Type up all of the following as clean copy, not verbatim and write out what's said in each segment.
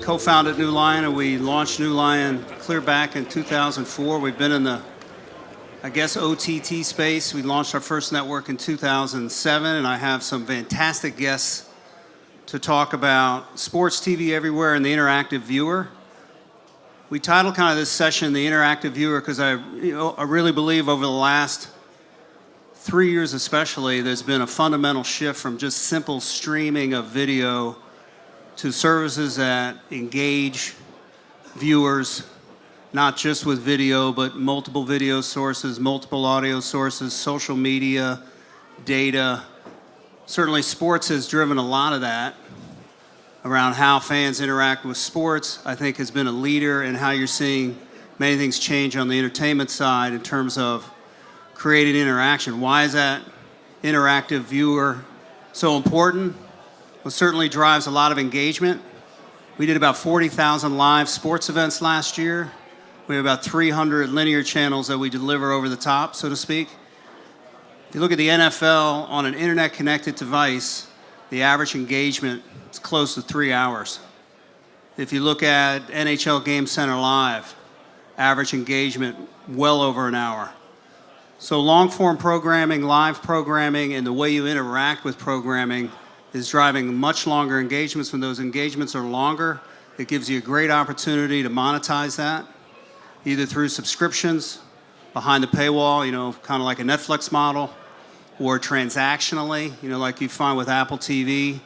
co-founded New Lion, and we launched New Lion clear back in 2004. We've been in the, I guess, OTT space. We launched our first network in 2007, and I have some fantastic guests to talk about sports TV everywhere and the interactive viewer. We titled kind of this session The Interactive Viewer because I really believe over the last 3 years especially, there's been a fundamental shift from just simple streaming of video to services that engage viewers, not just with video, but multiple video sources, multiple audio sources, social media, data. Certainly sports has driven a lot of that around how fans interact with sports. I think has been a leader in how you're seeing many things change on the entertainment side in terms of creating interaction. Why is that interactive viewer so important? Well, it certainly drives a lot of engagement. We did about 40,000 live sports events last year. We have about 300 linear channels that we deliver over the top, so to speak. If you look at the NFL on an internet-connected device, the average engagement is close to 3 hours. If you look at NHL Game Center Live, average engagement well over an hour. So long-form programming, live programming, and the way you interact with programming is driving much longer engagements. When those engagements are longer, it gives you a great opportunity to monetize that, either through subscriptions, behind the paywall, kind of like a Netflix model, or transactionally, like you find with Apple TV,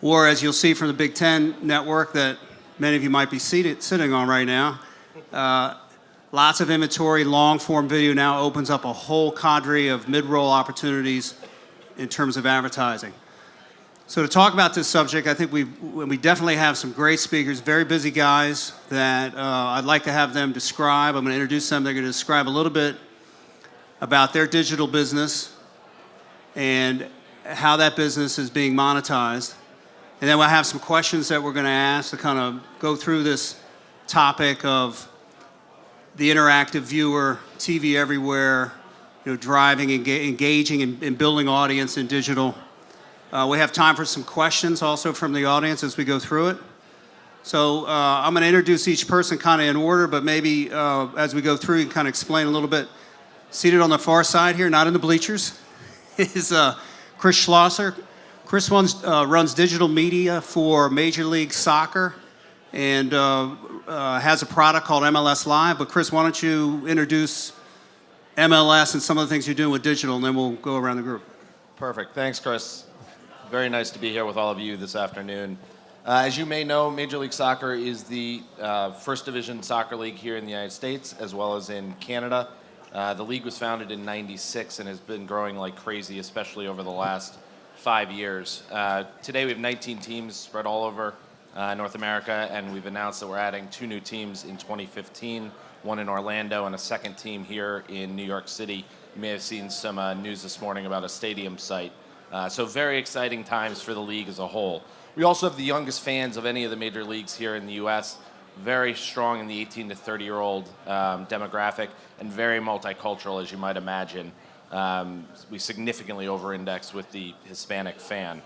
or as you'll see from the Big Ten network that many of you might be sitting on right now, lots of inventory. Long-form video now opens up a whole cadre of mid-roll opportunities in terms of advertising. So to talk about this subject, I think we definitely have some great speakers, very busy guys that I'd like to have them describe. I'm going to introduce them. They're going to describe a little bit about their digital business and how that business is being monetized. And then we'll have some questions that we're going to ask to kind of go through this topic of the interactive viewer, TV everywhere, driving, engaging, and building audience in digital. We have time for some questions also from the audience as we go through it. So I'm going to introduce each person kind of in order, but maybe as we go through, you can kind of explain a little bit. Seated on the far side here, not in the bleachers, is Chris Schlosser. Chris runs digital media for Major League Soccer and has a product called MLS Live. But Chris, why don't you introduce MLS and some of the things you're doing with digital, and then we'll go around the group. Perfect. Thanks, Chris. Very nice to be here with all of you this afternoon. As you may know, Major League Soccer is the first division soccer league here in the United States, as well as in Canada. The league was founded in '96 and has been growing like crazy, especially over the last 5 years. Today we have 19 teams spread all over North America, and we've announced that we're adding 2 new teams in 2015, one in Orlando and a second team here in New York City. You may have seen some news this morning about a stadium site. So very exciting times for the league as a whole. We also have the youngest fans of any of the major leagues here in the U.S., very strong in the 18 to 30-year-old demographic, and very multicultural, as you might imagine. We significantly over-index with the Hispanic fan.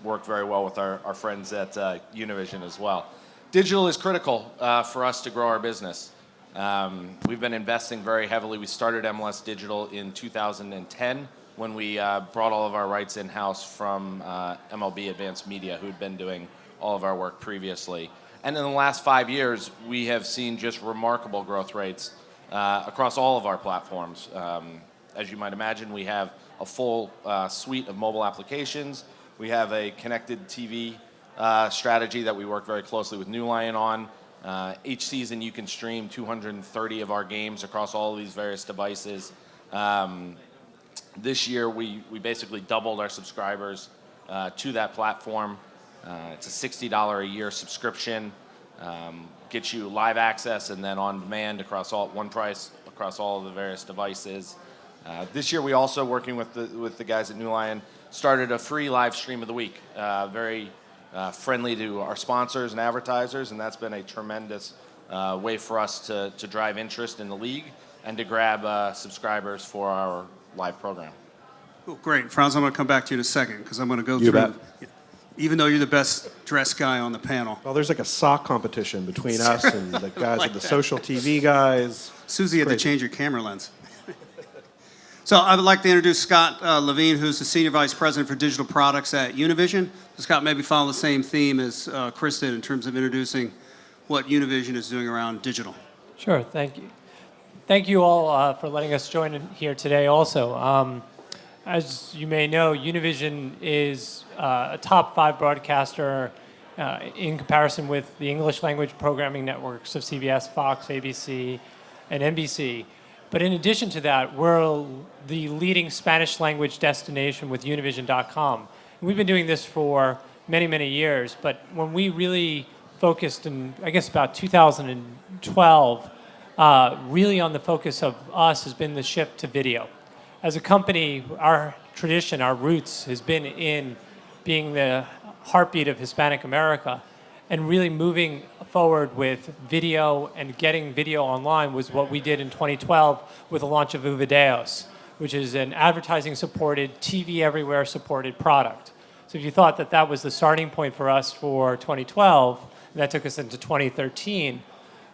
Work very well with our friends at Univision as well. Digital is critical for us to grow our business. We've been investing very heavily. We started MLS Digital in 2010 when we brought all of our rights in-house from MLB Advanced Media, who'd been doing all of our work previously. And in the last 5 years, we have seen just remarkable growth rates across all of our platforms. As you might imagine, we have a full suite of mobile applications. We have a connected TV strategy that we work very closely with New Lion on. Each season, you can stream 230 of our games across all of these various devices. This year, we basically doubled our subscribers to that platform. It's a $60 a year subscription, gets you live access and then on demand across one price across all of the various devices. This year, we also, working with the guys at New Lion, started a free live stream of the week, very friendly to our sponsors and advertisers, and that's been a tremendous way for us to drive interest in the league and to grab subscribers for our live program. Cool, great. Franz, I'm going to come back to you in a second because I'm going to go through. even though you're the best dressed guy on the panel. Well, there's like a sock competition between us and the guys at the social TV guys. Susie had to change your camera lens. So I would like to introduce Scott Levine, who's the Senior Vice President for Digital Products at Univision. Scott, maybe follow the same theme as Chris did in terms of introducing what Univision is doing around digital. Sure, thank you. Thank you all for letting us join in here today also. As you may know, Univision is a top 5 broadcaster in comparison with the English language programming networks of CBS, Fox, ABC, and NBC. But in addition to that, we're the leading Spanish language destination with Univision.com. We've been doing this for many, many years, but when we really focused in, I guess, about 2012, really on the focus of us has been the shift to video. As a company, our tradition, our roots has been in being the heartbeat of Hispanic America, and really moving forward with video and getting video online was what we did in 2012 with the launch of Uvideos, which is an advertising-supported, TV everywhere supported product. So if you thought that that was the starting point for us for 2012, and that took us into 2013,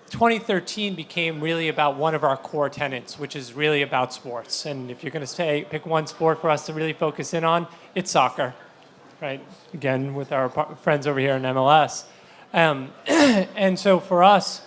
2013 became really about one of our core tenets, which is really about sports. And if you're going to pick one sport for us to really focus in on, it's soccer, right? Again, with our friends over here in MLS. And so for us,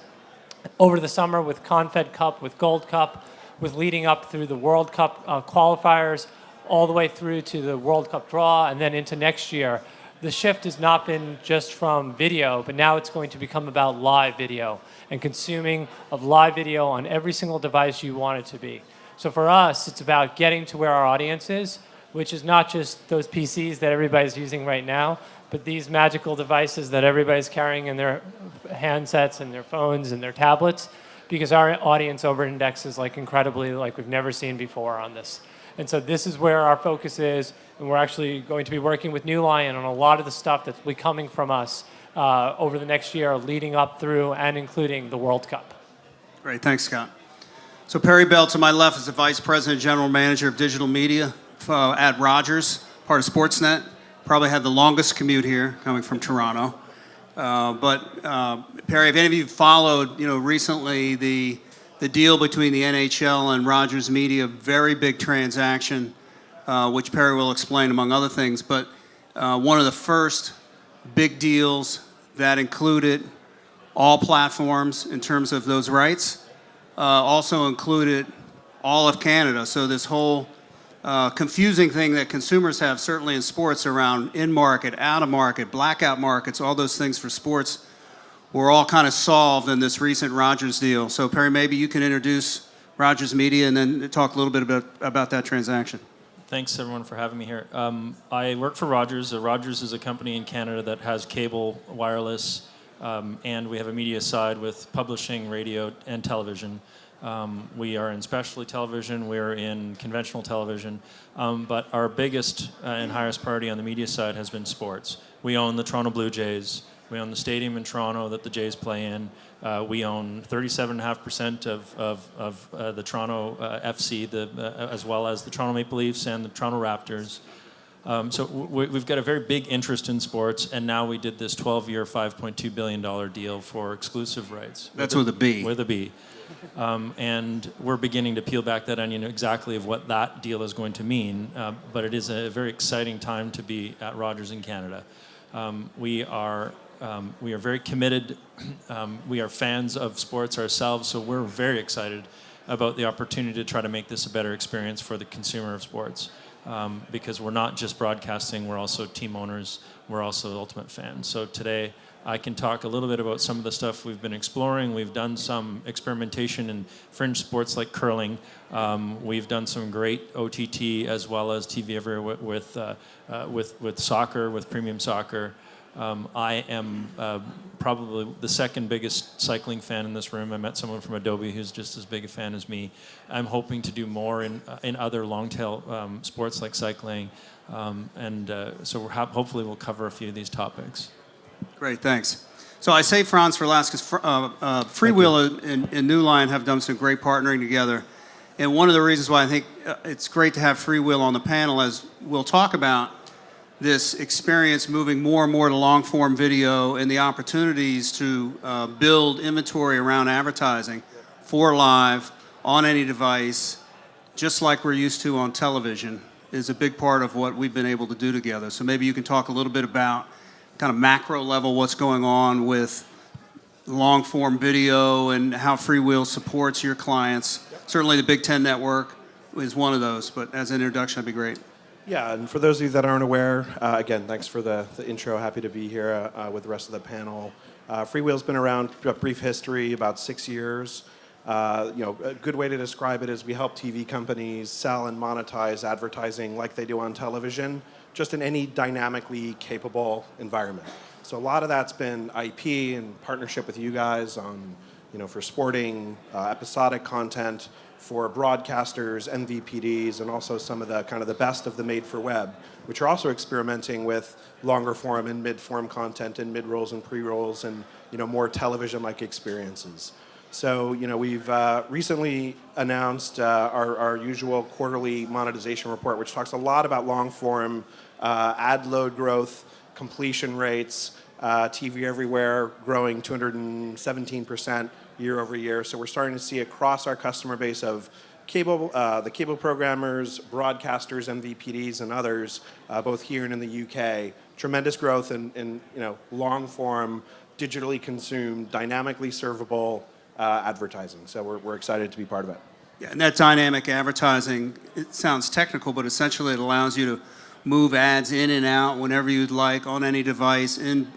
over the summer with Confed Cup, with Gold Cup, with leading up through the World Cup qualifiers, all the way through to the World Cup draw, and then into next year, the shift has not been just from video, but now it's going to become about live video and consuming of live video on every single device you want it to be. So for us, it's about getting to where our audience is, which is not just those PCs that everybody's using right now, but these magical devices that everybody's carrying in their handsets and their phones and their tablets, because our audience over-indexes incredibly like we've never seen before on this. And so this is where our focus is, and we're actually going to be working with New Lion on a lot of the stuff that's will be coming from us over the next year, leading up through and including the World Cup. Great, thanks, Scott. So Perry Bell to my left is the Vice President, General Manager of Digital Media at Rogers, part of Sportsnet. Probably had the longest commute here, coming from Toronto. Perry, if any of you followed, recently the deal between the NHL and Rogers Media, very big transaction, which Perry will explain among other things. But one of the first big deals that included all platforms in terms of those rights, also included all of Canada. So this whole confusing thing that consumers have, certainly in sports, around in-market, out-of-market, blackout markets, all those things for sports, were all kind of solved in this recent Rogers deal. So Perry, maybe you can introduce Rogers Media and then talk a little bit about that transaction. Thanks, everyone, for having me here. I work for Rogers. Rogers is a company in Canada that has cable, wireless, and we have a media side with publishing, radio, and television. We are in specialty television, we're in conventional television, but our biggest and highest priority on the media side has been sports. We own the Toronto Blue Jays, we own the stadium in Toronto that the Jays play in, we own 37.5% of the Toronto FC, as well as the Toronto Maple Leafs and the Toronto Raptors. So we've got a very big interest in sports, and now we did this 12-year, $5.2 billion deal for exclusive rights. That's with a B. With a B. And we're beginning to peel back that onion exactly of what that deal is going to mean, but it is a very exciting time to be at Rogers in Canada. We are very committed. We are fans of sports ourselves, so we're very excited about the opportunity to try to make this a better experience for the consumer of sports. Because we're not just broadcasting, we're also team owners, we're also ultimate fans. So today I can talk a little bit about some of the stuff we've been exploring. We've done some experimentation in fringe sports like curling. We've done some great OTT as well as TV everywhere with soccer, with premium soccer. I am probably the second biggest cycling fan in this room. I met someone from Adobe who's just as big a fan as me. I'm hoping to do more in other long-tail sports like cycling, so hopefully we'll cover a few of these topics. Great, thanks. So I say Franz for last because Freewheel and New Line have done some great partnering together. And one of the reasons why I think it's great to have Freewheel on the panel, as we'll talk about, this experience moving more and more to long-form video and the opportunities to build inventory around advertising for live on any device, just like we're used to on television, is a big part of what we've been able to do together. So maybe you can talk a little bit about kind of macro level what's going on with long-form video and how Freewheel supports your clients. Certainly the Big Ten Network is one of those, but as an introduction, that'd be great. Yeah, and for those of you that aren't aware, again, thanks for the intro. Happy to be here with the rest of the panel. Freewheel's been around a brief history, about 6 years. A good way to describe it is we help TV companies sell and monetize advertising like they do on television, just in any dynamically capable environment. So a lot of that's been IP in partnership with you guys on, for sporting, episodic content, for broadcasters, MVPDs, and also some of the kind of the best of the made for web, which are also experimenting with longer form and mid form content and mid rolls and pre rolls and more television like experiences. So we've recently announced our usual quarterly monetization report, which talks a lot about long form ad load growth, completion rates, TV everywhere growing 217% year over year. So we're starting to see across our customer base of cable, the cable programmers, broadcasters, MVPDs, and others, both here and in the UK, tremendous growth in long form, digitally consumed, dynamically servable advertising. So we're excited to be part of it. Yeah, and that dynamic advertising, it sounds technical, but essentially it allows you to move ads in and out whenever you'd like on any device in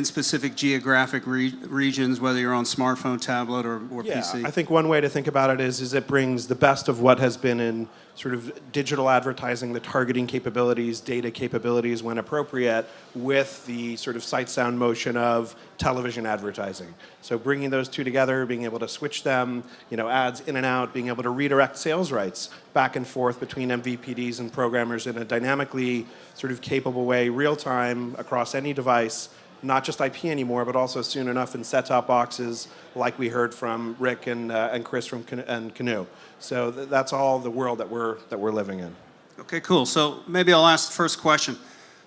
specific geographic regions, whether you're on smartphone, tablet, or PC. I think one way to think about it is it brings the best of what has been in sort of digital advertising, the targeting capabilities, data capabilities when appropriate, with the sort of sight, sound, motion of television advertising. So bringing those two together, being able to switch them, ads in and out, being able to redirect sales rights back and forth between MVPDs and programmers in a dynamically sort of capable way, real time, across any device, not just IP anymore, but also soon enough in set-top boxes, like we heard from Rick and Chris from Canoe. So that's all the world that we're living in. Okay, cool. So maybe I'll ask the first question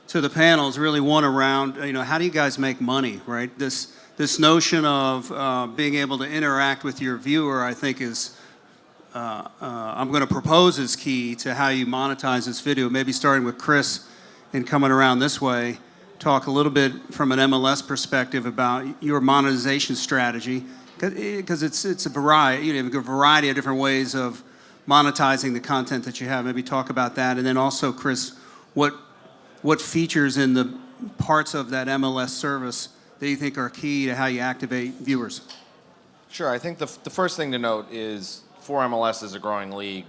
to the panel is really one around, how do you guys make money, right? This notion of being able to interact with your viewer, I think is, I'm going to propose is key to how you monetize this video. Maybe starting with Chris and coming around this way. Talk a little bit from an MLS perspective about your monetization strategy, because it's a variety. You have a variety of different ways of monetizing the content that you have. Maybe talk about that, and then also, Chris, what features in the parts of that MLS service that you think are key to how you activate viewers? Sure. I think the first thing to note is for MLS is a growing league.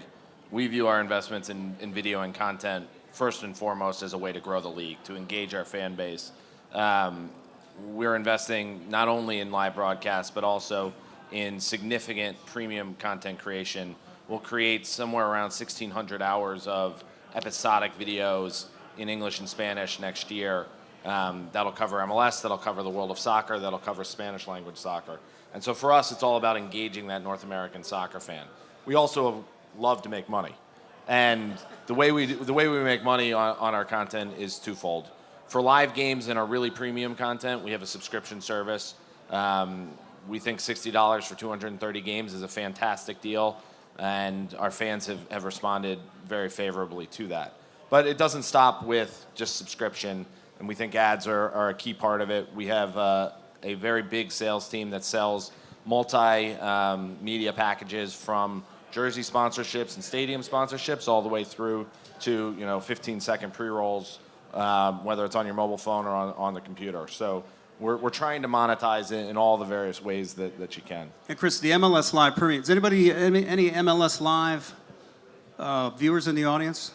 We view our investments in video and content first and foremost as a way to grow the league, to engage our fan base. We're investing not only in live broadcasts, but also in significant premium content creation. We'll create somewhere around 1,600 hours of episodic videos in English and Spanish next year. That'll cover MLS, that'll cover the world of soccer, that'll cover Spanish language soccer. And so for us, it's all about engaging that North American soccer fan. We also love to make money. And the way we make money on our content is twofold. For live games and our really premium content, we have a subscription service. We think $60 for 230 games is a fantastic deal, and our fans have responded very favorably to that. But it doesn't stop with just subscription, and we think ads are a key part of it. We have a very big sales team that sells multi-media packages from jersey sponsorships and stadium sponsorships all the way through to 15-second pre-rolls, whether it's on your mobile phone or on the computer. So we're trying to monetize it in all the various ways that you can. And Chris, the MLS Live Premium, is anybody, any MLS Live viewers in the audience?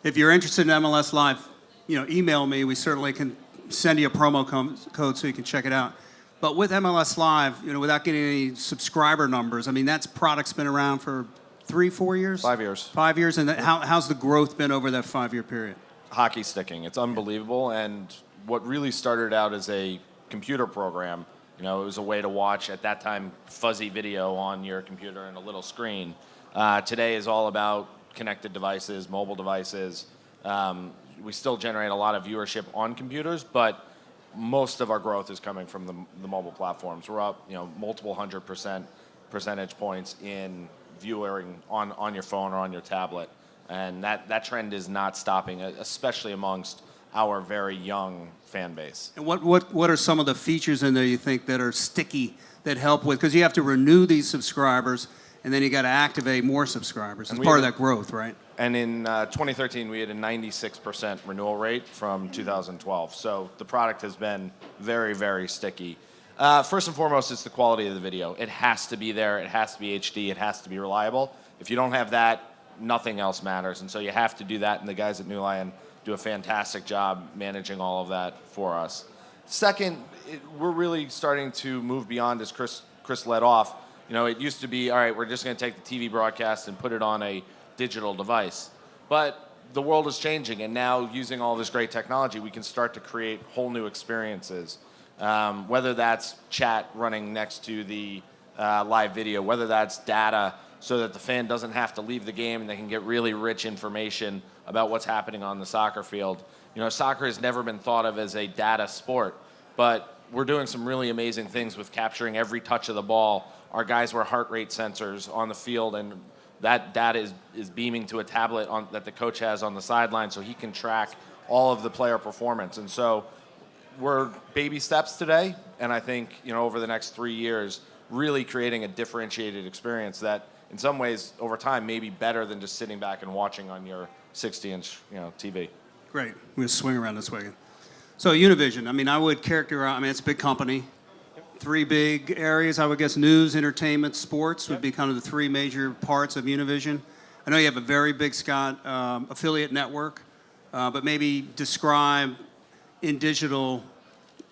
If you're interested in MLS Live, email me. We certainly can send you a promo code so you can check it out. But with MLS Live, without getting any subscriber numbers, that product's been around for 3-4 years? 5 years. 5 years, and how's the growth been over that 5-year period? Hockey sticking. It's unbelievable, and what really started out as a computer program, it was a way to watch, at that time, fuzzy video on your computer and a little screen. Today is all about connected devices, mobile devices, we still generate a lot of viewership on computers, but most of our growth is coming from the mobile platforms. We're up, multiple percentage points in viewing on your phone or on your tablet, and that trend is not stopping, especially amongst our very young fan base. And what are some of the features in there you think that are sticky that help with, because you have to renew these subscribers and then you got to activate more subscribers as part of that growth, right? And in 2013, we had a 96% renewal rate from 2012. So the product has been very, very sticky. First and foremost, it's the quality of the video. It has to be there. It has to be HD. It has to be reliable. If you don't have that, nothing else matters. And so you have to do that, and the guys at New Lion do a fantastic job managing all of that for us. Second, we're really starting to move beyond, as Chris led off. It used to be, all right, we're just going to take the TV broadcast and put it on a digital device. But the world is changing, and now using all this great technology, we can start to create whole new experiences. Whether that's chat running next to the live video, whether that's data so that the fan doesn't have to leave the game and they can get really rich information about what's happening on the soccer field. Soccer has never been thought of as a data sport, but we're doing some really amazing things with capturing every touch of the ball. Our guys wear heart rate sensors on the field, and that data is beaming to a tablet that the coach has on the sideline so he can track all of the player performance. And so we're baby steps today, and I think over the next 3 years, really creating a differentiated experience that in some ways over time may be better than just sitting back and watching on your 60-inch TV. Great. We'll swing around this way again. So Univision, I would characterize, it's a big company. 3 big areas, I would guess: news, entertainment, sports would be kind of the 3 major parts of Univision. I know you have a very big, Scott, affiliate network, but maybe describe in digital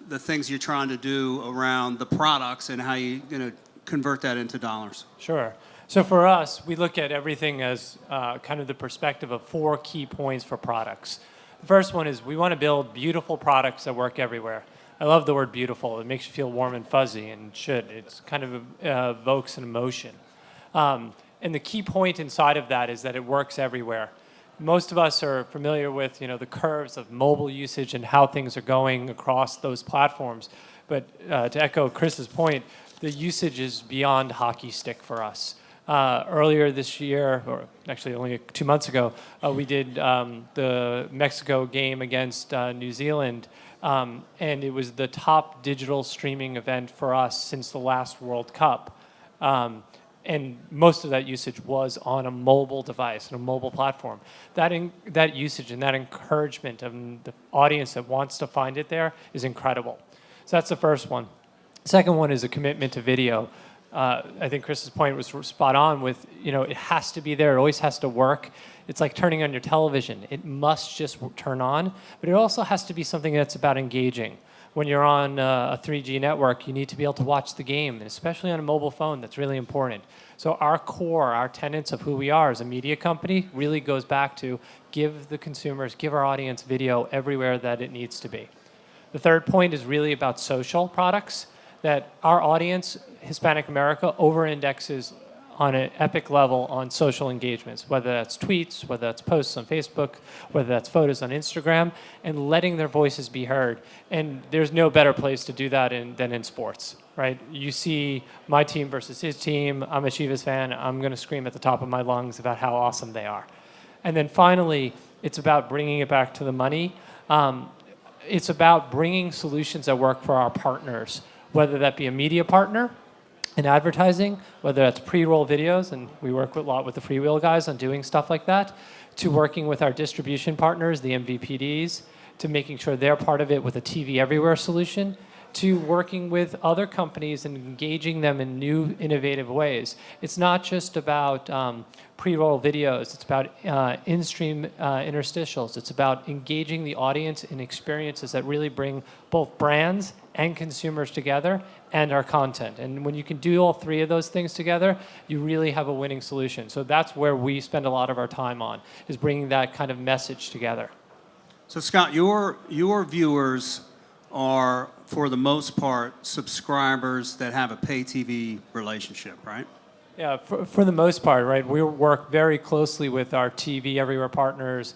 the things you're trying to do around the products and how you're going to convert that into dollars. Sure. So for us, we look at everything as kind of the perspective of 4 key points for products. The first one is we want to build beautiful products that work everywhere. I love the word beautiful. It makes you feel warm and fuzzy, and it should. It's kind of evokes an emotion. And the key point inside of that is that it works everywhere. Most of us are familiar with the curves of mobile usage and how things are going across those platforms. But to echo Chris's point, the usage is beyond hockey stick for us. Earlier this year, or actually only 2 months ago, we did the Mexico game against New Zealand, and it was the top digital streaming event for us since the last World Cup. And most of that usage was on a mobile device, on a mobile platform. That usage and that encouragement of the audience that wants to find it there is incredible. So that's the first one. Second one is a commitment to video. I think Chris's point was spot on with, it has to be there. It always has to work. It's like turning on your television. It must just turn on, but it also has to be something that's about engaging. When you're on a 3G network, you need to be able to watch the game, and especially on a mobile phone, that's really important. So our core, our tenets of who we are as a media company really goes back to give the consumers, give our audience video everywhere that it needs to be. The third point is really about social products, that our audience, Hispanic America, over-indexes on an epic level on social engagements, whether that's tweets, whether that's posts on Facebook, whether that's photos on Instagram, and letting their voices be heard. And there's no better place to do that than in sports, right? You see my team versus his team. I'm a Chivas fan. I'm going to scream at the top of my lungs about how awesome they are. And then finally, it's about bringing it back to the money. It's about bringing solutions that work for our partners, whether that be a media partner in advertising, whether that's pre-roll videos, and we work a lot with the Freewheel guys on doing stuff like that, to working with our distribution partners, the MVPDs, to making sure they're part of it with a TV Everywhere solution, to working with other companies and engaging them in new, innovative ways. It's not just about pre-roll videos. It's about in-stream interstitials. It's about engaging the audience in experiences that really bring both brands and consumers together and our content. And when you can do all 3 of those things together, you really have a winning solution. So that's where we spend a lot of our time on, is bringing that kind of message together. So Scott, your viewers are, for the most part, subscribers that have a pay TV relationship, right? Yeah, for the most part, right? We work very closely with our TV Everywhere partners,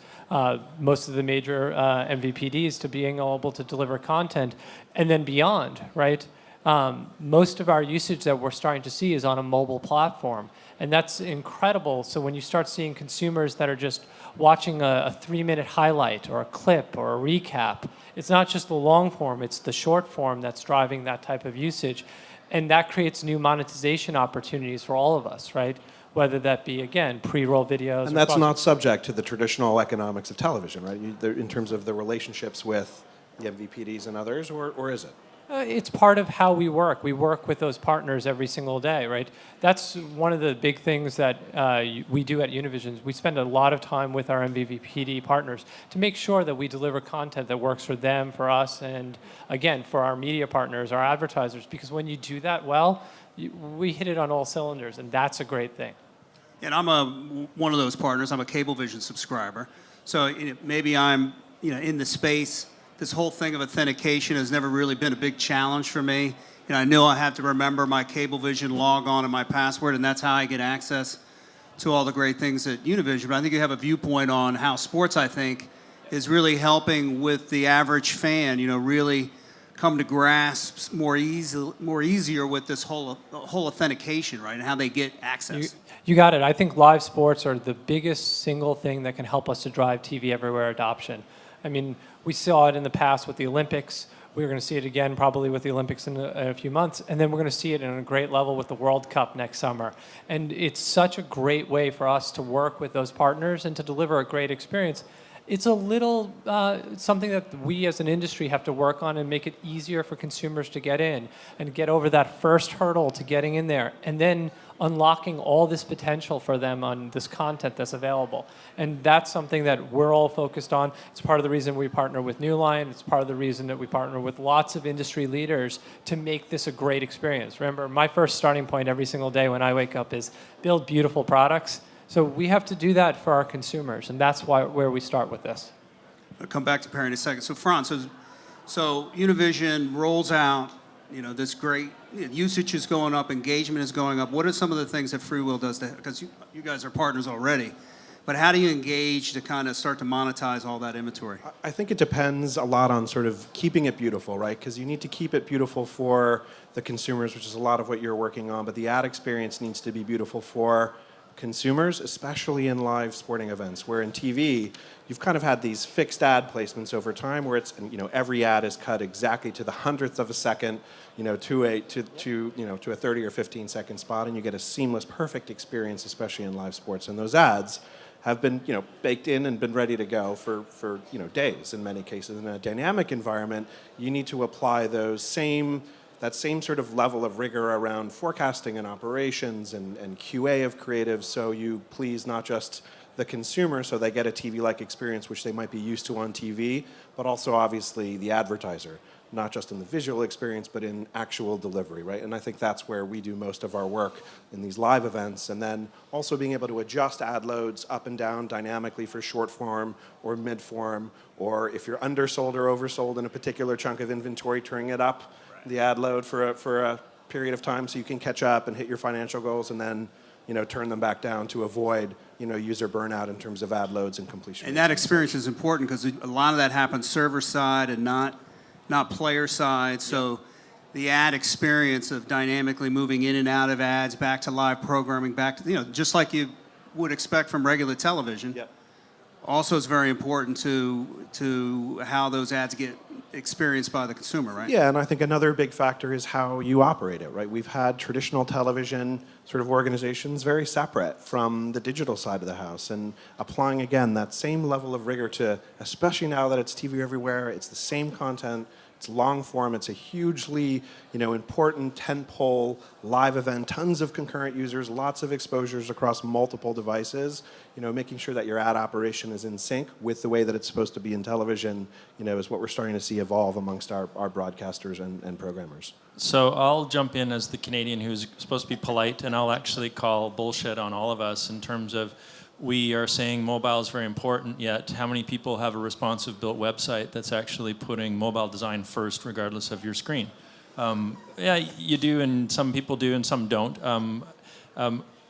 most of the major MVPDs, to being able to deliver content, and then beyond, right? Most of our usage that we're starting to see is on a mobile platform, and that's incredible. So when you start seeing consumers that are just watching a 3-minute highlight or a clip or a recap, it's not just the long form, it's the short form that's driving that type of usage. And that creates new monetization opportunities for all of us, right? Whether that be, again, pre-roll videos. And that's not subject to the traditional economics of television, right? In terms of the relationships with the MVPDs and others, or is it? It's part of how we work. We work with those partners every single day, right? That's one of the big things that we do at Univision. We spend a lot of time with our MVPD partners to make sure that we deliver content that works for them, for us, and again, for our media partners, our advertisers, because when you do that well, we hit it on all cylinders, and that's a great thing. And I'm one of those partners. I'm a Cablevision subscriber. So maybe I'm in the space. This whole thing of authentication has never really been a big challenge for me. I know I have to remember my Cablevision log on and my password, and that's how I get access to all the great things at Univision. But I think you have a viewpoint on how sports, I think, is really helping with the average fan, really come to grasp more easier with this whole authentication, right, and how they get access. You got it. I think live sports are the biggest single thing that can help us to drive TV Everywhere adoption. I mean, we saw it in the past with the Olympics. We're going to see it again probably with the Olympics in a few months. And then we're going to see it in a great level with the World Cup next summer. And it's such a great way for us to work with those partners and to deliver a great experience. It's a little something that we as an industry have to work on and make it easier for consumers to get in and get over that first hurdle to getting in there, and then unlocking all this potential for them on this content that's available. And that's something that we're all focused on. It's part of the reason we partner with New Line. It's part of the reason that we partner with lots of industry leaders to make this a great experience. Remember, my first starting point every single day when I wake up is build beautiful products. So we have to do that for our consumers, and that's where we start with this. I'll come back to Perry in a second. So Franz, so Univision rolls out, this great usage is going up, engagement is going up. What are some of the things that Freewheel does? Because you guys are partners already, but how do you engage to kind of start to monetize all that inventory? I think it depends a lot on sort of keeping it beautiful, right? Because you need to keep it beautiful for the consumers, which is a lot of what you're working on, but the ad experience needs to be beautiful for consumers, especially in live sporting events, where in TV, you've kind of had these fixed ad placements over time where it's, every ad is cut exactly to the 100th of a second, to a 30 or 15 second spot, and you get a seamless, perfect experience, especially in live sports. And those ads have been, baked in and been ready to go for days in many cases. In a dynamic environment, you need to apply that same sort of level of rigor around forecasting and operations and QA of creative, so you please not just the consumer so they get a TV-like experience which they might be used to on TV, but also obviously the advertiser, not just in the visual experience but in actual delivery, right? And I think that's where we do most of our work in these live events, and then also being able to adjust ad loads up and down dynamically for short form or mid form, or if you're undersold or oversold in a particular chunk of inventory, turning it up the ad load for a period of time so you can catch up and hit your financial goals, and then turn them back down to avoid user burnout in terms of ad loads and completion. And that experience is important because a lot of that happens server side and not player side. So the ad experience of dynamically moving in and out of ads, back to live programming, back to just like you would expect from regular television. Yep. Also, it's very important to how those ads get experienced by the consumer, right? Yeah, and I think another big factor is how you operate it, right? We've had traditional television sort of organizations very separate from the digital side of the house, and applying, again, that same level of rigor to, especially now that it's TV everywhere, it's the same content, it's long form, it's a hugely, important tentpole live event, tons of concurrent users, lots of exposures across multiple devices, making sure that your ad operation is in sync with the way that it's supposed to be in television, is what we're starting to see evolve amongst our broadcasters and programmers. So I'll jump in as the Canadian who's supposed to be polite, and I'll actually call bullshit on all of us in terms of we are saying mobile is very important, yet how many people have a responsive built website that's actually putting mobile design first regardless of your screen? Yeah, you do, and some people do, and some don't.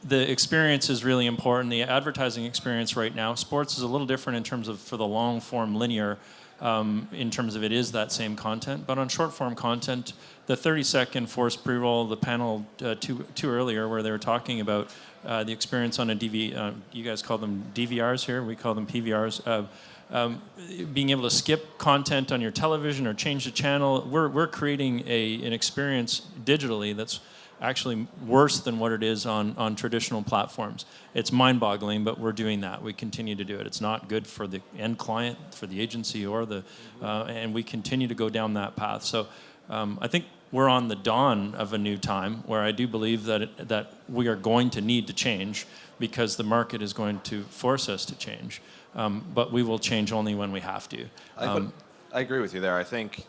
The experience is really important. The advertising experience right now, sports is a little different in terms of for the long form linear, in terms of it is that same content. But on short form content, the 30-second forced pre-roll, the panel two earlier where they were talking about the experience on a you guys call them DVRs here, we call them PVRs. Being able to skip content on your television or change the channel, we're creating an experience digitally that's actually worse than what it is on traditional platforms. It's mind-boggling, but we're doing that. We continue to do it. It's not good for the end client, for the agency, or and we continue to go down that path. So I think we're on the dawn of a new time where I do believe that we are going to need to change because the market is going to force us to change. But we will change only when we have to. I agree with you there. I think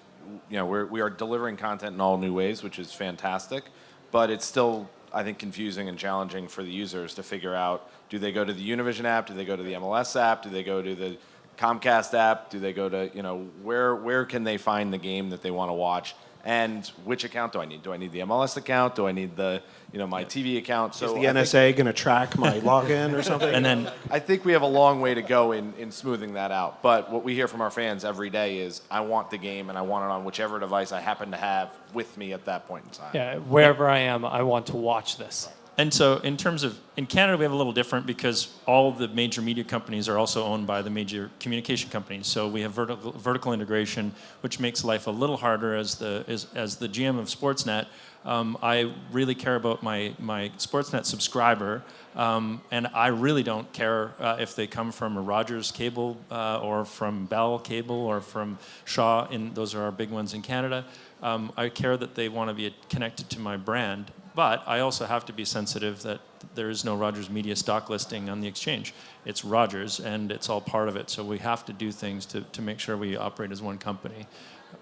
we are delivering content in all new ways, which is fantastic. But it's still, I think, confusing and challenging for the users to figure out, do they go to the Univision app? Do they go to the MLS app? Do they go to the Comcast app? Do they go to, where can they find the game that they want to watch? And which account do I need? Do I need the MLS account? Do I need the, my TV account? So is the NSA going to track my login or something? And then I think we have a long way to go in smoothing that out. But what we hear from our fans every day is, I want the game and I want it on whichever device I happen to have with me at that point in time. Yeah, wherever I am, I want to watch this. And so in Canada, we have a little different because all the major media companies are also owned by the major communication companies. So we have vertical integration, which makes life a little harder as the GM of Sportsnet. I really care about my Sportsnet subscriber, and I really don't care if they come from a Rogers cable or from Bell cable or from Shaw. Those are our big ones in Canada. I care that they want to be connected to my brand. But I also have to be sensitive that there is no Rogers Media stock listing on the exchange. It's Rogers, and it's all part of it. So we have to do things to make sure we operate as one company.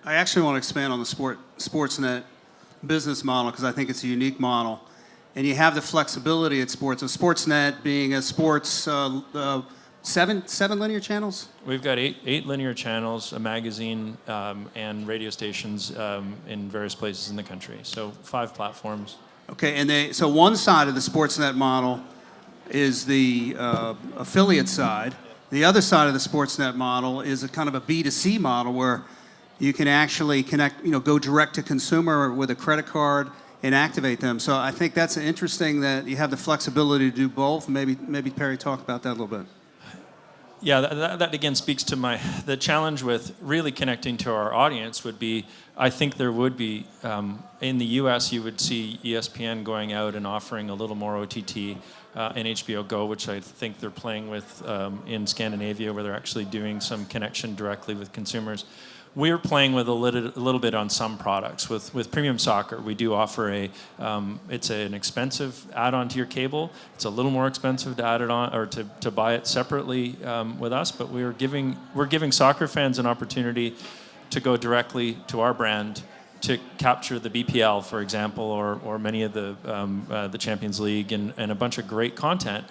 I actually want to expand on the Sportsnet business model because I think it's a unique model. And you have the flexibility at sports. So Sportsnet being a sports, seven linear channels? We've got eight linear channels, a magazine, and radio stations in various places in the country. So 5 platforms. Okay, and so one side of the Sportsnet model is the affiliate side. The other side of the Sportsnet model is a kind of a B2C model where you can actually connect, go direct to consumer with a credit card and activate them. So I think that's interesting that you have the flexibility to do both. Maybe Perry talk about that a little bit. Yeah, that again speaks to the challenge with really connecting to our audience would be, I think there would be, in the US you would see ESPN going out and offering a little more OTT and HBO Go, which I think they're playing with in Scandinavia where they're actually doing some connection directly with consumers. We're playing with a little bit on some products. With Premium Soccer, we do offer it's an expensive add-on to your cable. It's a little more expensive to add it on or to buy it separately with us, but we're giving soccer fans an opportunity to go directly to our brand to capture the BPL, for example, or many of the Champions League and a bunch of great content.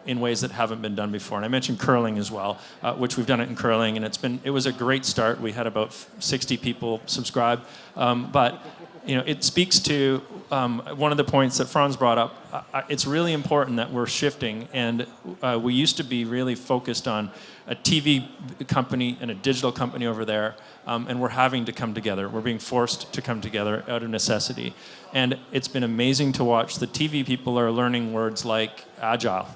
In ways that haven't been done before. And I mentioned curling as well, which we've done it in curling, and it was a great start. We had about 60 people subscribe, but it speaks to one of the points that Franz brought up. It's really important that we're shifting, and we used to be really focused on a TV company and a digital company over there, and we're having to come together. We're being forced to come together out of necessity. And it's been amazing to watch. The TV people are learning words like agile.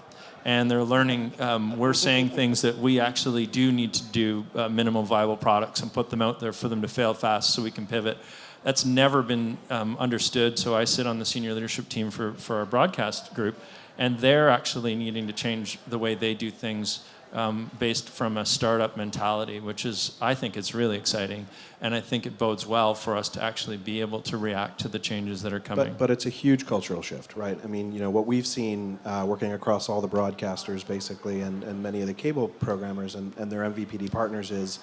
And they're learning, we're saying things that we actually do need to do minimum viable products and put them out there for them to fail fast so we can pivot. That's never been understood. So I sit on the senior leadership team for our broadcast group, and they're actually needing to change the way they do things based from a startup mentality, which is, I think it's really exciting. And I think it bodes well for us to actually be able to react to the changes that are coming. But it's a huge cultural shift, right? I mean, what we've seen working across all the broadcasters, basically, and many of the cable programmers and their MVPD partners is,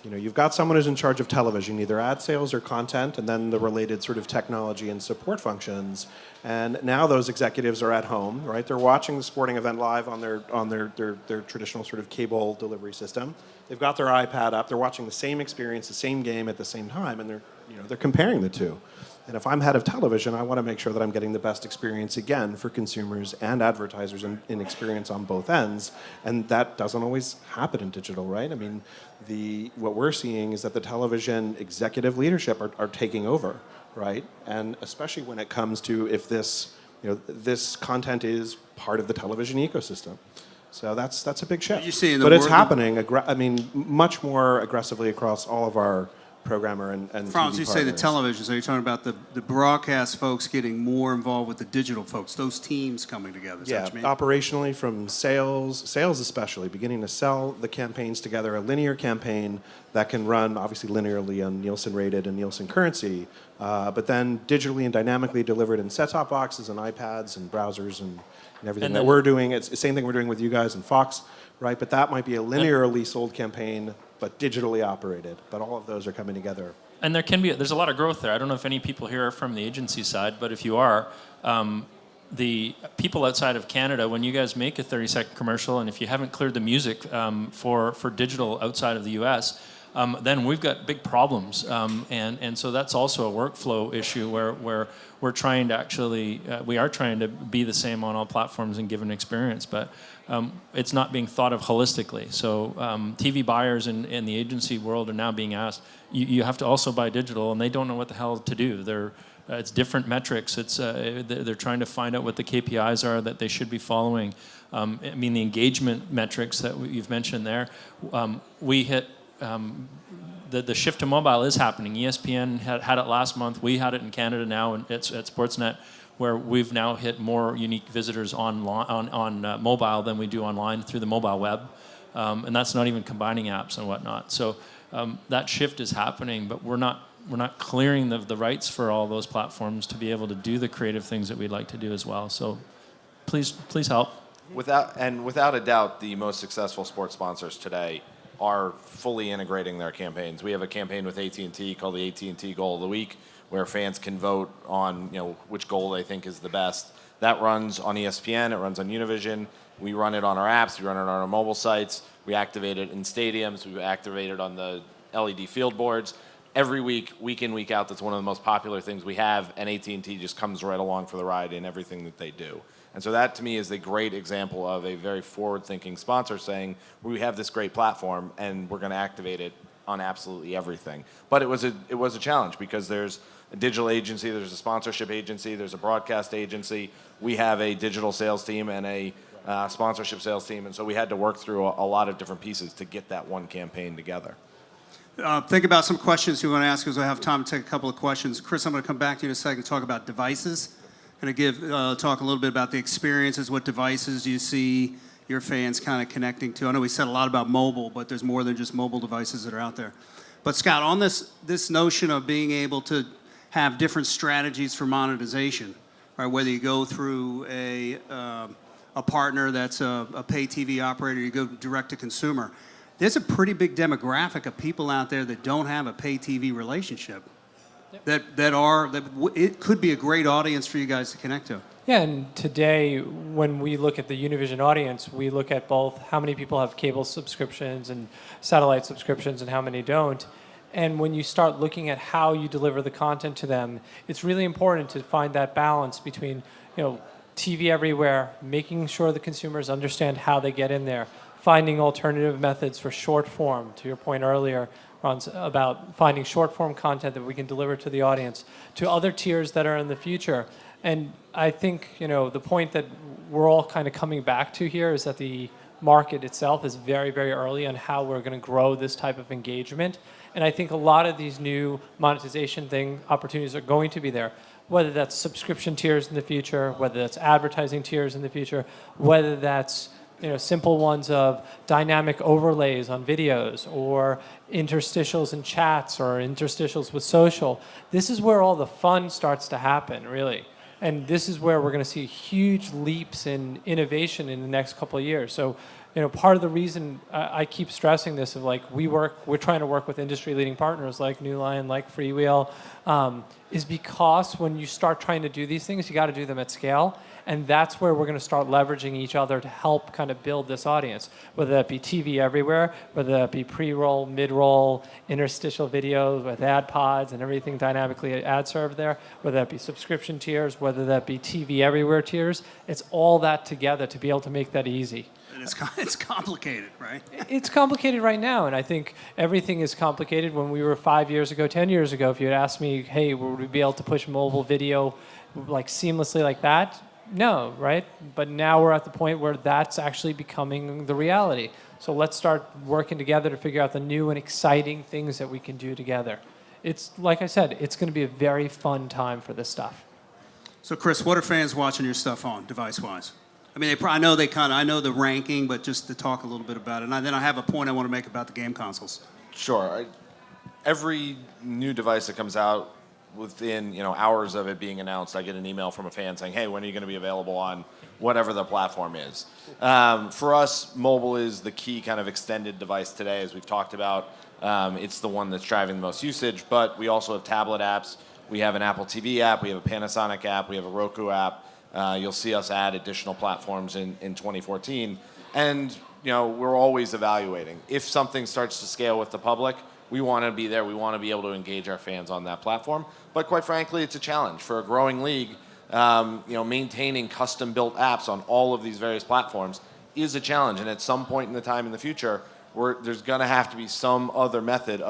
you've got someone who's in charge of television, either ad sales or content, and then the related sort of technology and support functions. And now those executives are at home, right? They're watching the sporting event live on their traditional sort of cable delivery system. They've got their iPad up. They're watching the same experience, the same game at the same time, and they're comparing the two. And if I'm head of television, I want to make sure that I'm getting the best experience again for consumers and advertisers in experience on both ends. And that doesn't always happen in digital, right? I mean, what we're seeing is that the television executive leadership are taking over, right? And especially when it comes to if this content is part of the television ecosystem. So that's a big shift. You see in the but it's world- happening, much more aggressively across all of our programmer and Franz, TV you say the partners. television, so you're talking about the broadcast folks getting more involved with the digital folks, those teams coming together. Is Yeah, that what you mean? operationally from sales especially, beginning to sell the campaigns together, a linear campaign that can run obviously linearly on Nielsen rated and Nielsen currency, but then digitally and dynamically delivered in set-top boxes and iPads and browsers and everything And that then- we're doing. It's the same thing we're doing with you guys and Fox, right? But that might be a linearly sold campaign, but digitally operated. But all of those are coming together. And there's a lot of growth there. I don't know if any people here are from the agency side, but if you are, the people outside of Canada, when you guys make a 30-second commercial, and if you haven't cleared the music for digital outside of the U.S., then we've got big problems. And so that's also a workflow issue where we're trying to actually, we are trying to be the same on all platforms and give an experience, but it's not being thought of holistically. So TV buyers in the agency world are now being asked, you have to also buy digital, and they don't know what the hell to do. It's different metrics. They're trying to find out what the KPIs are that they should be following. I mean, the engagement metrics that you've mentioned there, we hit, the shift to mobile is happening. ESPN had it last month. We had it in Canada now at Sportsnet, where we've now hit more unique visitors on mobile than we do online through the mobile web. And that's not even combining apps and whatnot. So that shift is happening, but we're not clearing the rights for all those platforms to be able to do the creative things that we'd like to do as well. So please help. Without a doubt, the most successful sports sponsors today are fully integrating their campaigns. We have a campaign with AT&T called the AT&T Goal of the Week, where fans can vote on which goal they think is the best. That runs on ESPN. It runs on Univision. We run it on our apps. We run it on our mobile sites. We activate it in stadiums. We activate it on the LED field boards. Every week, week in, week out, that's one of the most popular things we have, and AT&T just comes right along for the ride in everything that they do. And so that, to me, is a great example of a very forward-thinking sponsor saying, we have this great platform, and we're going to activate it on absolutely everything. But it was a challenge because there's a digital agency, there's a sponsorship agency, there's a broadcast agency. We have a digital sales team and a sponsorship sales team, and so we had to work through a lot of different pieces to get that one campaign together. Think about some questions you want to ask because I have time to take a couple of questions. Chris, I'm going to come back to you in a second to talk about devices. I'm going to talk a little bit about the experiences. What devices do you see your fans kind of connecting to? I know we said a lot about mobile, but there's more than just mobile devices that are out there. But Scott, on this notion of being able to have different strategies for monetization, right? Whether you go through a partner that's a pay TV operator, you go direct to consumer. There's a pretty big demographic of people out there that don't have a pay TV relationship. Yep. It could be a great audience for you guys to connect to. Yeah, and today when we look at the Univision audience, we look at both how many people have cable subscriptions and satellite subscriptions and how many don't. And when you start looking at how you deliver the content to them, it's really important to find that balance between, TV everywhere, making sure the consumers understand how they get in there, finding alternative methods for short form, to your point earlier, Ron, about finding short form content that we can deliver to the audience, to other tiers that are in the future. And I think, the point that we're all kind of coming back to here is that the market itself is very, very early on how we're going to grow this type of engagement. And I think a lot of these new monetization opportunities are going to be there, whether that's subscription tiers in the future, whether that's advertising tiers in the future, whether that's simple ones of dynamic overlays on videos or interstitials in chats or interstitials with social. This is where all the fun starts to happen, really. And this is where we're going to see huge leaps in innovation in the next couple of years. So part of the reason I keep stressing this of like we're trying to work with industry-leading partners like New Line, like Freewheel, is because when you start trying to do these things, you got to do them at scale. And that's where we're going to start leveraging each other to help kind of build this audience, whether that be TV everywhere, whether that be pre-roll, mid-roll, interstitial videos with ad pods and everything dynamically ad served there, whether that be subscription tiers, whether that be TV everywhere tiers. It's all that together to be able to make that easy. And it's complicated, right? It's complicated right now, and I think everything is complicated. When we were 5 years ago, 10 years ago, if you had asked me, hey, would we be able to push mobile video like seamlessly like that? No, right? But now we're at the point where that's actually becoming the reality. So let's start working together to figure out the new and exciting things that we can do together. It's, like I said, it's going to be a very fun time for this stuff. So, Chris, what are fans watching your stuff on, device-wise? I mean, I know the ranking, but just to talk a little bit about it. And then I have a point I want to make about the game consoles. Sure. Every new device that comes out, within hours of it being announced, I get an email from a fan saying, hey, when are you going to be available on whatever the platform is? For us, mobile is the key kind of extended device today, as we've talked about. It's the one that's driving the most usage, but we also have tablet apps. We have an Apple TV app. We have a Panasonic app. We have a Roku app. You'll see us add additional platforms in 2014. And we're always evaluating. If something starts to scale with the public, we want to be there. We want to be able to engage our fans on that platform. But quite frankly, it's a challenge for a growing league. Maintaining custom-built apps on all of these various platforms is a challenge. And at some point in the time in the future, there's going to have to be some other method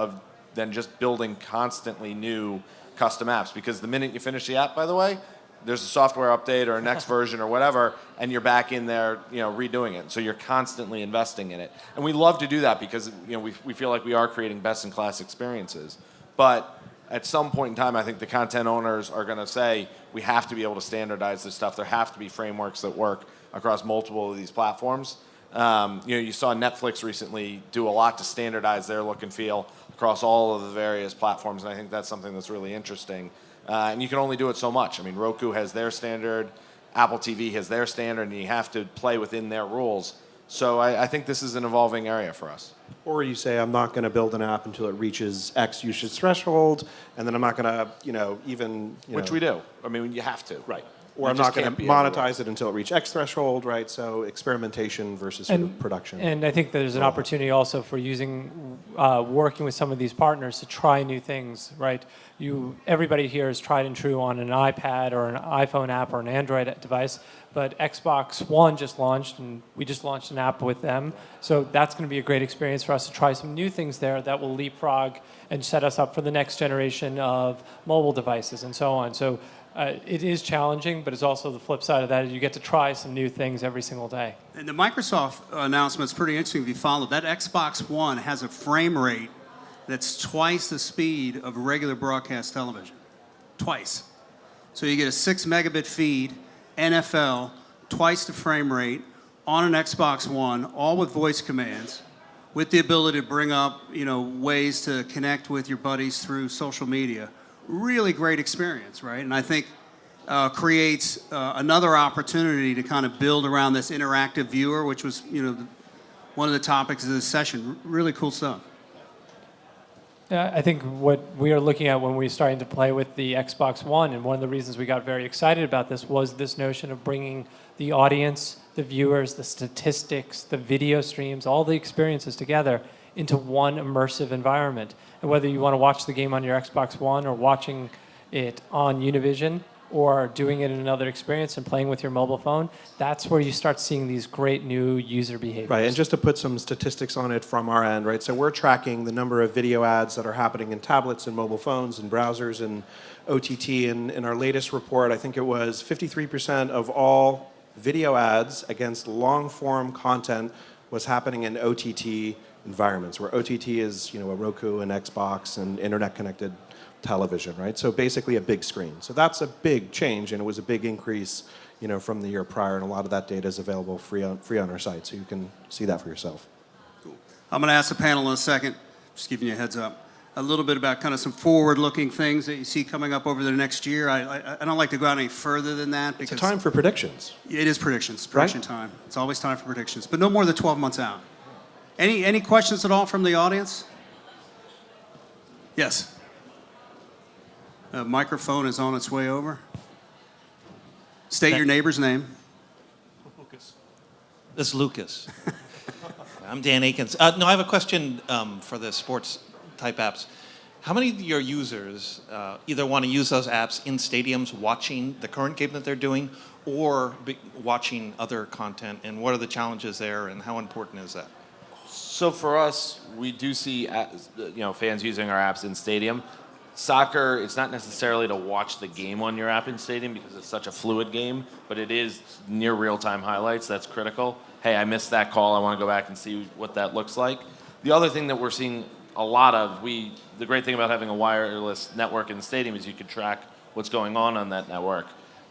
than just building constantly new custom apps. Because the minute you finish the app, by the way, there's a software update or a next version or whatever, and you're back in there, redoing it. So you're constantly investing in it. And we love to do that because, we feel like we are creating best-in-class experiences. But at some point in time, I think the content owners are going to say, we have to be able to standardize this stuff. There have to be frameworks that work across multiple of these platforms. You saw Netflix recently do a lot to standardize their look and feel across all of the various platforms, and I think that's something that's really interesting. And you can only do it so much. I mean, Roku has their standard, Apple TV has their standard, and you have to play within their rules. So I think this is an evolving area for us. Or you say, I'm not going to build an app until it reaches X usage threshold, and then I'm not going to, Which we do. I mean, you have to. Right. Or I'm not going to monetize it until it reaches X threshold, right? So experimentation versus sort of production. And I think there's an opportunity also for working with some of these partners to try new things, right? Everybody here is tried and true on an iPad or an iPhone app or an Android device, but Xbox One just launched, and we just launched an app with them. So that's going to be a great experience for us to try some new things there that will leapfrog and set us up for the next generation of mobile devices and so on. So it is challenging, but it's also the flip side of that is you get to try some new things every single day. And the Microsoft announcement's pretty interesting if you follow. That Xbox One has a frame rate that's twice the speed of regular broadcast television. Twice. So you get a 6 megabit feed, NFL, twice the frame rate on an Xbox One, all with voice commands, with the ability to bring up, ways to connect with your buddies through social media. Really great experience, right? And I think creates another opportunity to kind of build around this interactive viewer, which was, one of the topics of this session. Really cool stuff. I think what we are looking at when we're starting to play with the Xbox One, and one of the reasons we got very excited about this was this notion of bringing the audience, the viewers, the statistics, the video streams, all the experiences together into one immersive environment. And whether you want to watch the game on your Xbox One or watching it on Univision or doing it in another experience and playing with your mobile phone, that's where you start seeing these great new user behaviors. Right, and just to put some statistics on it from our end, right? So we're tracking the number of video ads that are happening in tablets and mobile phones and browsers and OTT. And in our latest report, I think it was 53% of all video ads against long-form content was happening in OTT environments, where OTT is, a Roku and Xbox and internet-connected television, right? So basically a big screen. So that's a big change, and it was a big increase, from the year prior, and a lot of that data is available free on our site, so you can see that for yourself. Cool. I'm going to ask the panel in a second, just giving you a heads up. a little bit about kind of some forward-looking things that you see coming up over the next year. I don't like to go out any further than that because It's a time for predictions. it is prediction time. It's always time for predictions, but no more than 12 months out. Any questions at all from the audience? Yes. A microphone is on its way over. State your neighbor's name. This is Lucas. I'm Dan Akins. No, I have a question for the sports type apps. How many of your users either want to use those apps in stadiums watching the current game that they're doing or watching other content, and what are the challenges there and how important is that? So for us, we do see fans using our apps in stadium. Soccer, it's not necessarily to watch the game on your app in stadium because it's such a fluid game, but it is near real-time highlights. That's critical. Hey, I missed that call. I want to go back and see what that looks like. The other thing that we're seeing a lot of, the great thing about having a wireless network in the stadium is you can track what's going on that network.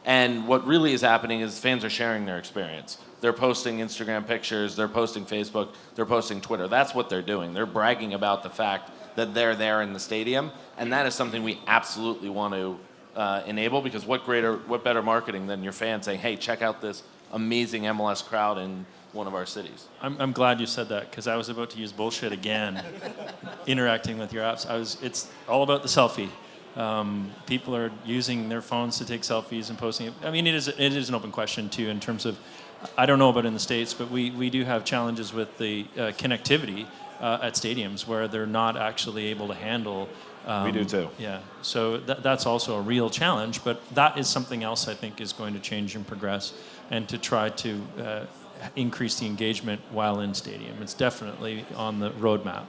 And what really is happening is fans are sharing their experience. They're posting Instagram pictures, they're posting Facebook, they're posting Twitter. That's what they're doing. They're bragging about the fact that they're there in the stadium, and that is something we absolutely want to enable, because what better marketing than your fans saying, hey, check out this amazing MLS crowd in one of our cities. I'm glad you said that, because I was about to use bullshit again, interacting with your apps. It's all about the selfie. People are using their phones to take selfies and posting it. I mean, it is an open question too, in terms of, I don't know about in the States, but we do have challenges with the connectivity at stadiums where they're not actually able to handle. We do too. Yeah, so that's also a real challenge, but that is something else I think is going to change and progress, and to try to increase the engagement while in stadium. It's definitely on the roadmap.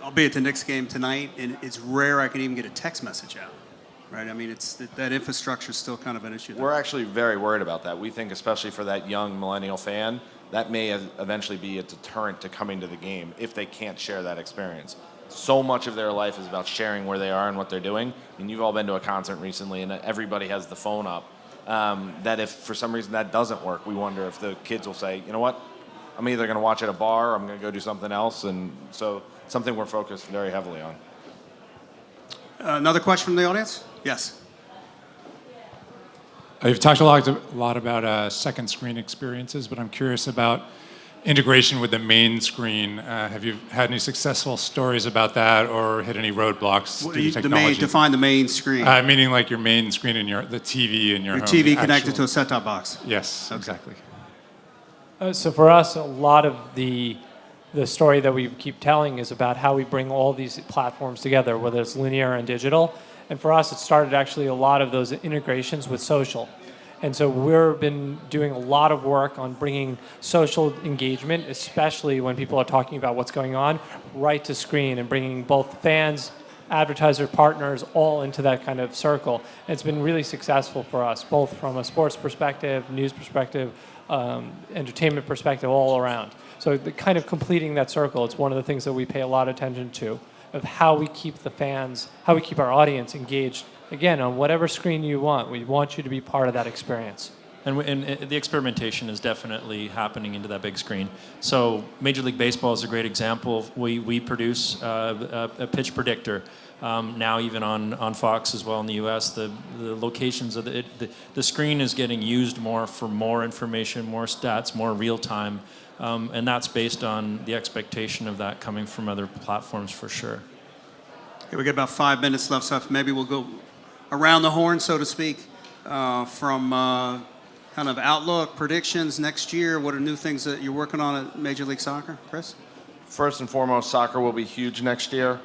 I'll be at the Knicks game tonight, and it's rare I can even get a text message out. Right? I mean, that infrastructure is still kind of an issue there. We're actually very worried about that. We think, especially for that young millennial fan, that may eventually be a deterrent to coming to the game if they can't share that experience. So much of their life is about sharing where they are and what they're doing. I mean, you've all been to a concert recently, and everybody has the phone up. That if for some reason that doesn't work, we wonder if the kids will say, you know what, I'm either going to watch at a bar or I'm going to go do something else. And so something we're focused very heavily on. Another question from the audience? Yes. You've talked a lot about second screen experiences, but I'm curious about integration with the main screen. Have you had any successful stories about that, or hit any roadblocks due to technology? Define the main screen. Meaning like your main screen in the TV in your home. TV connected to a set-top box. Yes, exactly. So for us, a lot of the story that we keep telling is about how we bring all these platforms together, whether it's linear and digital. And for us, it started actually a lot of those integrations with social. And so we've been doing a lot of work on bringing social engagement, especially when people are talking about what's going on, right to screen, and bringing both fans, advertiser partners, all into that kind of circle. And it's been really successful for us, both from a sports perspective, news perspective, entertainment perspective, all around. So the kind of completing that circle, it's one of the things that we pay a lot of attention to, of how we keep the fans, how we keep our audience engaged, again, on whatever screen you want. We want you to be part of that experience. And the experimentation is definitely happening into that big screen. So Major League Baseball is a great example. We produce a pitch predictor now, even on Fox as well in the U.S. The locations of the screen is getting used more for more information, more stats, more real time, and that's based on the expectation of that coming from other platforms for sure. Okay, we got about 5 minutes left, so maybe we'll go around the horn, so to speak, from kind of outlook, predictions next year. What are new things that you're working on at Major League Soccer, Chris? First and foremost, soccer will be huge next year.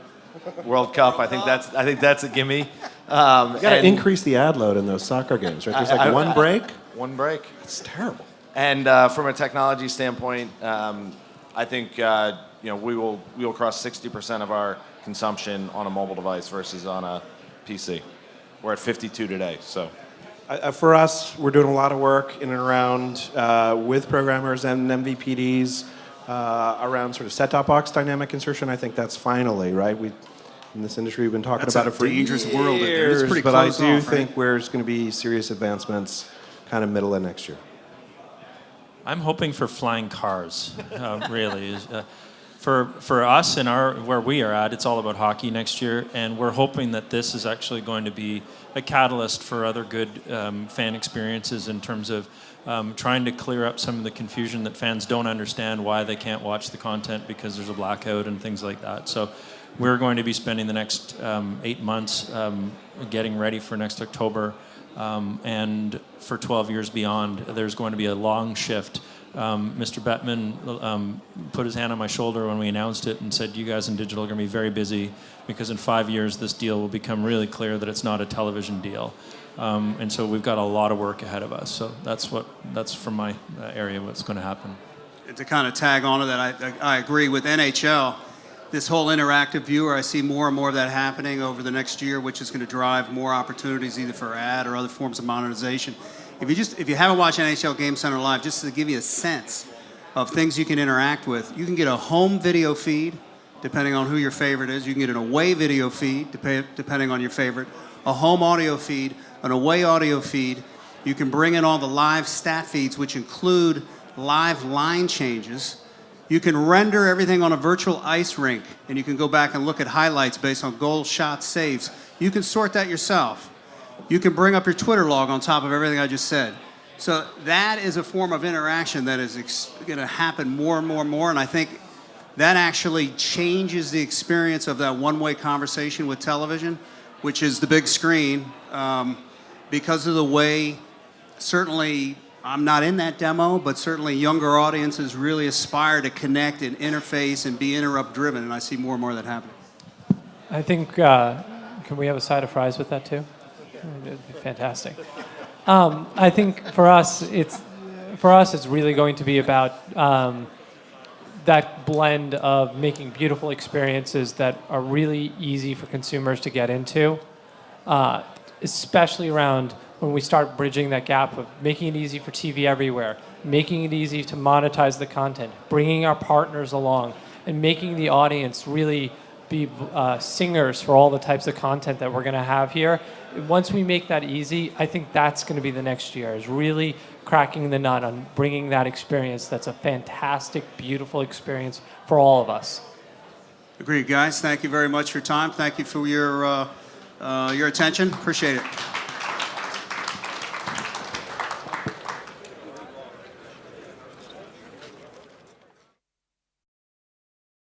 World Cup, I think that's a gimme. You got to increase the ad load in those soccer games, right? There's like one break. One break. It's terrible. And from a technology standpoint, I think we will cross 60% of our consumption on a mobile device versus on a PC. We're at 52 today, so. For us, we're doing a lot of work in and around with programmers and MVPDs around sort of set-top box dynamic insertion. I think that's finally, right? In this industry, we've been talking about it for dangerous years, world. It's pretty but I close do off, think right? there's going to be serious advancements kind of middle of next year. I'm hoping for flying cars, really. for us and where we are at, it's all about hockey next year, and we're hoping that this is actually going to be a catalyst for other good fan experiences in terms of trying to clear up some of the confusion that fans don't understand why they can't watch the content because there's a blackout and things like that. So we're going to be spending the next 8 months getting ready for next October, and for 12 years beyond, there's going to be a long shift. Mr. Bettman put his hand on my shoulder when we announced it and said, you guys in digital are going to be very busy because in 5 years this deal will become really clear that it's not a television deal. And so we've got a lot of work ahead of us. So that's from my area what's going to happen. And to kind of tag on to that, I agree with NHL. This whole interactive viewer, I see more and more of that happening over the next year, which is going to drive more opportunities either for ad or other forms of monetization. If you haven't watched NHL Game Center Live, just to give you a sense of things you can interact with, you can get a home video feed, depending on who your favorite is. You can get an away video feed, depending on your favorite, a home audio feed, an away audio feed. You can bring in all the live stat feeds, which include live line changes. You can render everything on a virtual ice rink, and you can go back and look at highlights based on goals, shots, saves. You can sort that yourself. You can bring up your Twitter log on top of everything I just said. So that is a form of interaction that is going to happen more and more and more, and I think that actually changes the experience of that one-way conversation with television, which is the big screen, because of the way, certainly, I'm not in that demo, but certainly younger audiences really aspire to connect and interface and be interrupt-driven, and I see more and more of that happening. I think, can we have a side of fries with that too? That'd be fantastic. I think for us, it's really going to be about that blend of making beautiful experiences that are really easy for consumers to get into, especially around when we start bridging that gap of making it easy for TV everywhere, making it easy to monetize the content, bringing our partners along, and making the audience really be singers for all the types of content that we're going to have here. Once we make that easy, I think that's going to be the next year, is really cracking the nut on bringing that experience that's a fantastic, beautiful experience for all of us. Agreed, guys. Thank you very much for your time. Thank you for your attention. Appreciate it.